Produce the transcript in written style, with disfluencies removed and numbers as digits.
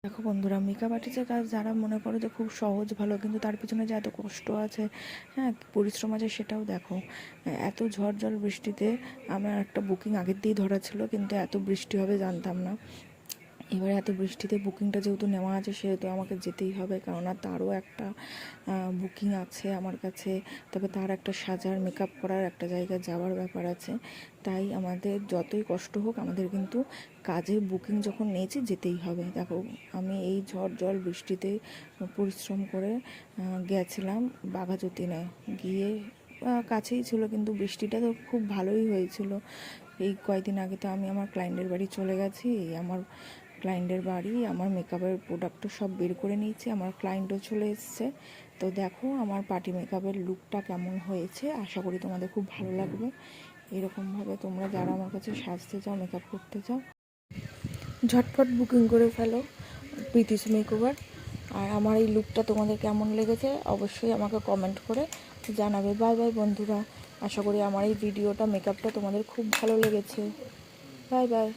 দেখো বন্ধুরা, মেকআপ আর্টিস্টের কাজ যারা মনে করো যে খুব সহজ ভালো, কিন্তু তার পিছনে যে এত কষ্ট আছে, হ্যাঁ, পরিশ্রম আছে, সেটাও দেখো। এত ঝড় জল বৃষ্টিতে আমার একটা বুকিং আগের দিয়েই ধরা ছিল, কিন্তু এত বৃষ্টি হবে জানতাম না। এবারে এত বৃষ্টিতে বুকিংটা যেহেতু নেওয়া আছে, সেহেতু আমাকে যেতেই হবে, কেননা তারও একটা বুকিং আছে আমার কাছে। তবে তার একটা সাজার মেকআপ করার একটা জায়গায় যাওয়ার ব্যাপার আছে। তাই আমাদের যতই কষ্ট হোক, আমাদের কিন্তু কাজের বুকিং যখন নিয়েছি যেতেই হবে। দেখো, আমি এই ঝড় জল বৃষ্টিতে পরিশ্রম করে গেছিলাম বাঘাযতীনে। গিয়ে কাছেই ছিল, কিন্তু বৃষ্টিটা তো খুব ভালোই হয়েছিল। এই কয়েকদিন আগে তো আমি আমার ক্লায়েন্টের বাড়ি চলে গেছি। আমার ক্লায়েন্টের বাড়ি, আমার মেকআপের প্রোডাক্টও সব বের করে নিয়েছি, আমার ক্লায়েন্টও চলে এসছে। তো দেখো আমার পার্টি মেকআপের লুকটা কেমন হয়েছে, আশা করি তোমাদের খুব ভালো লাগবে। এরকমভাবে তোমরা যারা আমার কাছে সাজতে চাও, মেকআপ করতে চাও, ঝটপট বুকিং করে ফেলো প্রীতিস মেকওভার। আর আমার এই লুকটা তোমাদের কেমন লেগেছে অবশ্যই আমাকে কমেন্ট করে জানাবে। বাই বাই বন্ধুরা, আশা করি আমার এই ভিডিওটা মেকআপটা তোমাদের খুব ভালো লেগেছে। Bye bye.